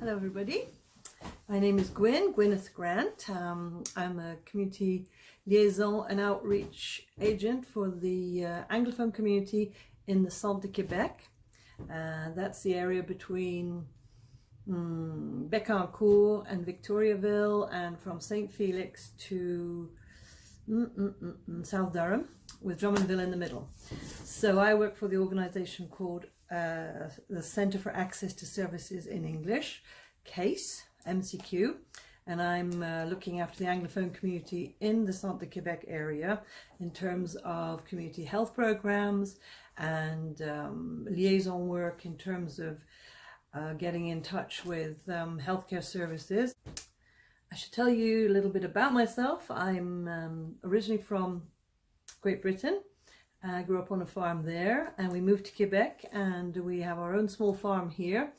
Hello everybody, my name is Gwyn, Gwyneth Grant. I'm a community liaison and outreach agent for the Anglophone community in the Centre-du-Québec. That's the area between Bécancourt and Victoriaville, and from St. Felix to South Durham, with Drummondville in the middle. So I work for the organisation called the Centre for Access to Services in English, CASE-MCQ, and I'm looking after the Anglophone community in the Centre-du-Québec area in terms of community health programs and liaison work in terms of getting in touch with healthcare services. I should tell you a little bit about myself. I'm originally from Great Britain. I grew up on a farm there, and we moved to Quebec, and we have our own small farm here.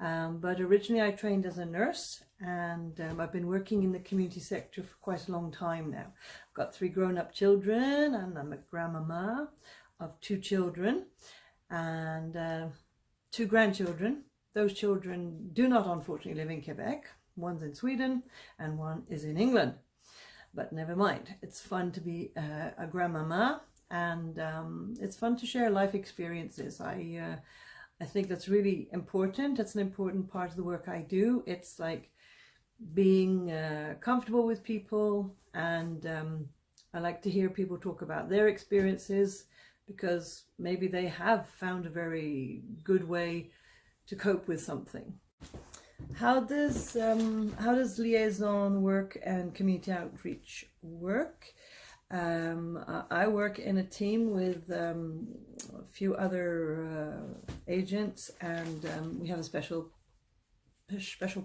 But originally I trained as a nurse, and I've been working in the community sector for quite a long time now. I've got 3 grown-up children, and I'm a grandmama of 2 children and 2 grandchildren. Those children do not unfortunately live in Quebec. One's in Sweden and one is in England. But never mind, it's fun to be a grandmama, and it's fun to share life experiences. I think that's really important. That's an important part of the work I do. It's like being comfortable with people, and I like to hear people talk about their experiences, because maybe they have found a very good way to cope with something. How does liaison work and community outreach work? I work in a team with a few other agents, and we have a special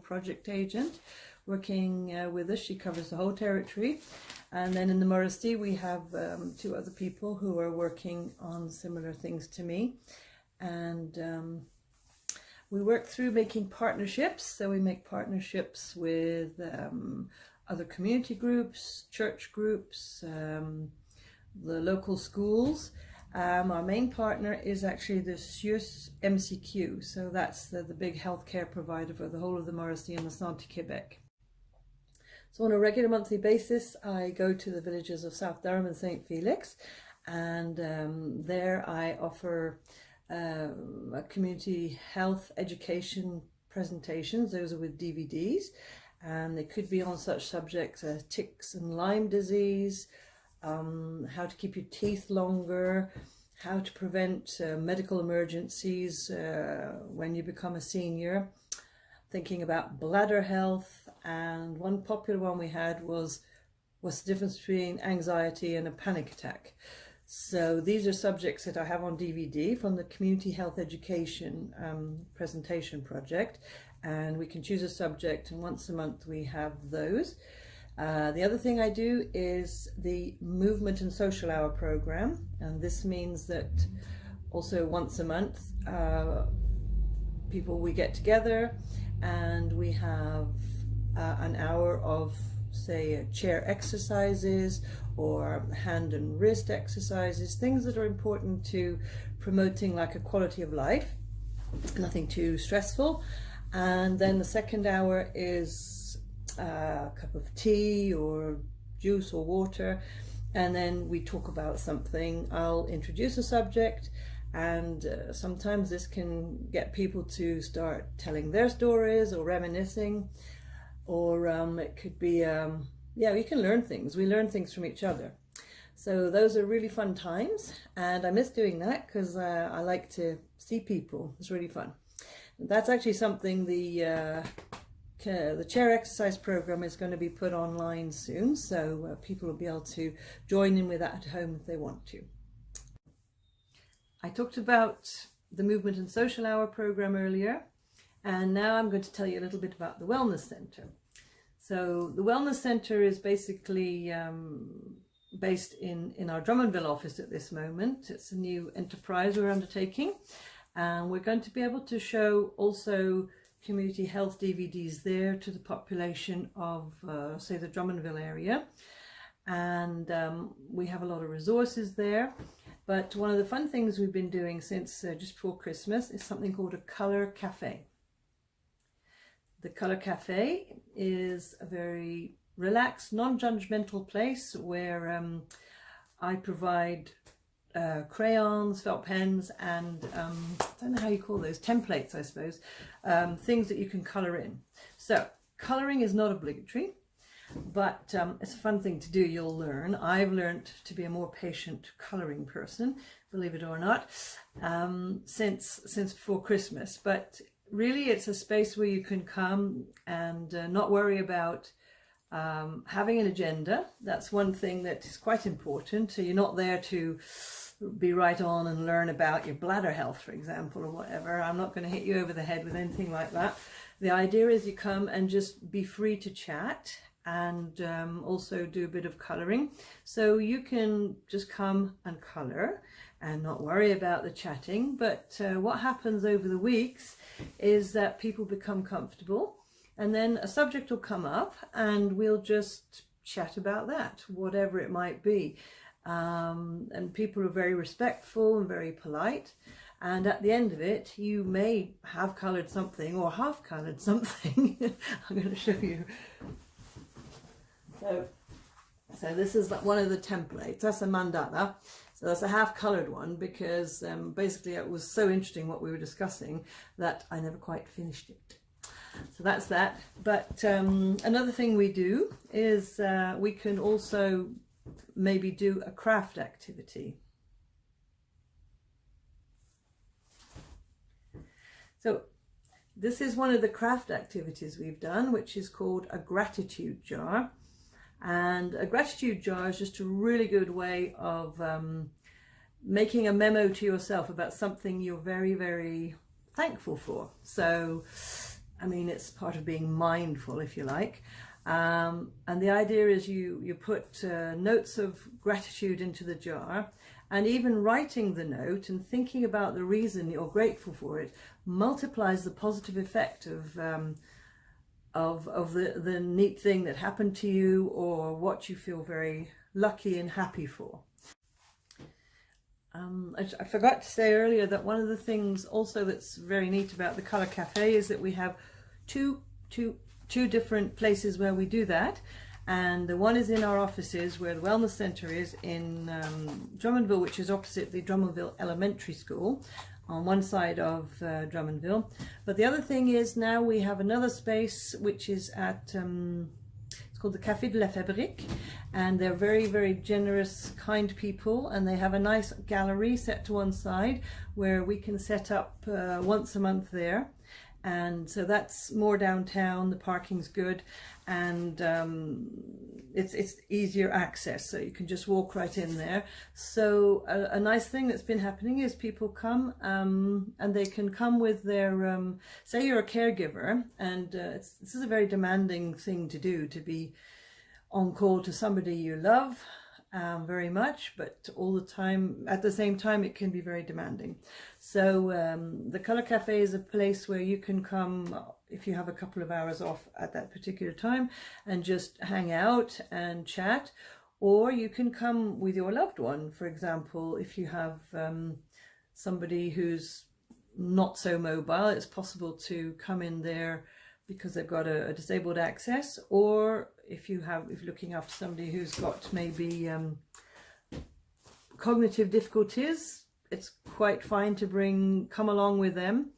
project agent working with us. She covers the whole territory, and then in the Mauricie we have 2 other people who are working on similar things to me, and we work through making partnerships. So we make partnerships with other community groups, church groups, the local schools. Our main partner is actually the CIUSSS-MCQ, so that's the big healthcare provider for the whole of the Mauricie and the Centre-du-Québec. So on a regular monthly basis, I go to the villages of South Durham and St. Felix, and there I offer a community health education presentations. Those are with DVDs, and they could be on such subjects as ticks and Lyme disease, how to keep your teeth longer, how to prevent medical emergencies when you become a senior, thinking about bladder health, and one popular one we had was what's the difference between anxiety and a panic attack. So these are subjects that I have on DVD from the Community Health Education presentation project, and we can choose a subject, and once a month we have those. The other thing I do is the Movement and Social Hour program, and this means that also once a month we get together and we have an hour of, say, chair exercises or hand and wrist exercises, things that are important to promoting like a quality of life, nothing too stressful. And then the second hour is a cup of tea or juice or water, and then we talk about something. I'll introduce a subject, and sometimes this can get people to start telling their stories or reminiscing, or it could be we can learn things. We learn things from each other. So those are really fun times, and I miss doing that because I like to see people. It's really fun. That's actually something the chair exercise program is going to be put online soon, so people will be able to join in with that at home if they want to. I talked about the Movement and Social Hour program earlier, and now I'm going to tell you a little bit about the Wellness Centre. So the Wellness Centre is basically based in our Drummondville office at this moment. It's a new enterprise we're undertaking, and we're going to be able to show also community health DVDs there to the population of, say, the Drummondville area. And we have a lot of resources there. But one of the fun things we've been doing since just before Christmas is something called a colour cafe. The Colour Cafe is a very relaxed, non-judgmental place where I provide crayons, felt pens, and I don't know how you call those, templates I suppose, things that you can colour in. So colouring is not obligatory, but it's a fun thing to do. You'll learn. I've learned to be a more patient colouring person, believe it or not, since before Christmas. But really it's a space where you can come and not worry about having an agenda. That's one thing that is quite important. So you're not there to be right on and learn about your bladder health, for example, or whatever. I'm not going to hit you over the head with anything like that. The idea is you come and just be free to chat and also do a bit of colouring. So you can just come and colour and not worry about the chatting. But what happens over the weeks is that people become comfortable, and then a subject will come up and we'll just chat about that, whatever it might be. And people are very respectful and very polite. And at the end of it, you may have coloured something or half coloured something. I'm going to show you. So this is one of the templates. That's a mandala. So that's a half coloured one because basically it was so interesting what we were discussing that I never quite finished it. So that's that. But another thing we do is we can also maybe do a craft activity. So this is one of the craft activities we've done, which is called a gratitude jar. And a gratitude jar is just a really good way of making a memo to yourself about something you're very, very thankful for. So, I mean, it's part of being mindful, if you like. And the idea is you put notes of gratitude into the jar, and even writing the note and thinking about the reason you're grateful for it multiplies the positive effect of the neat thing that happened to you or what you feel very lucky and happy for. I forgot to say earlier that one of the things also that's very neat about the Colour Cafe is that we have two different places where we do that, and the one is in our offices where the Wellness Centre is in Drummondville, which is opposite the Drummondville Elementary School on one side of Drummondville. But the other thing is now we have another space which is at it's called the Café de la Fabrique, and they're very, very generous, kind people, and they have a nice gallery set to one side where we can set up once a month there. And so that's more downtown, the parking's good, and it's easier access, so you can just walk right in there. So a nice thing that's been happening is people come and they can come with their, say you're a caregiver, and this is a very demanding thing to do, to be on call to somebody you love very much, but all the time, at the same time, it can be very demanding. So the Colour Cafe is a place where you can come if you have a couple of hours off at that particular time and just hang out and chat, or you can come with your loved one. For example, if you have somebody who's not so mobile, it's possible to come in there because they've got a disabled access, or if you're looking after somebody who's got maybe cognitive difficulties, it's quite fine to come along with them,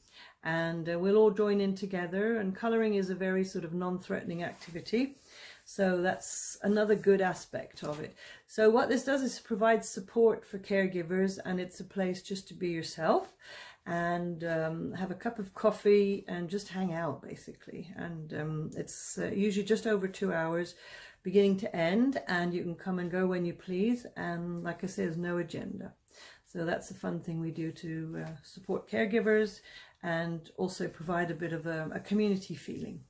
and we'll all join in together. And colouring is a very sort of non-threatening activity, so that's another good aspect of it. So what this does is provide support for caregivers, and it's a place just to be yourself and have a cup of coffee and just hang out, basically. And it's usually just over 2 hours beginning to end, and you can come and go when you please, and like I say, there's no agenda. So that's a fun thing we do to support caregivers and also provide a bit of a community feeling.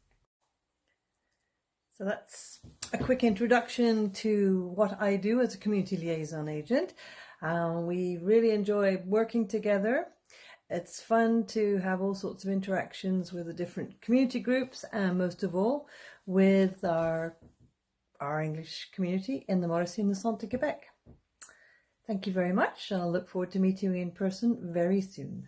So that's a quick introduction to what I do as a community liaison agent. We really enjoy working together. It's fun to have all sorts of interactions with the different community groups, and most of all with our English community in the Mauricie-et-du-Centre-du-Québec. Thank you very much, and I'll look forward to meeting you in person very soon.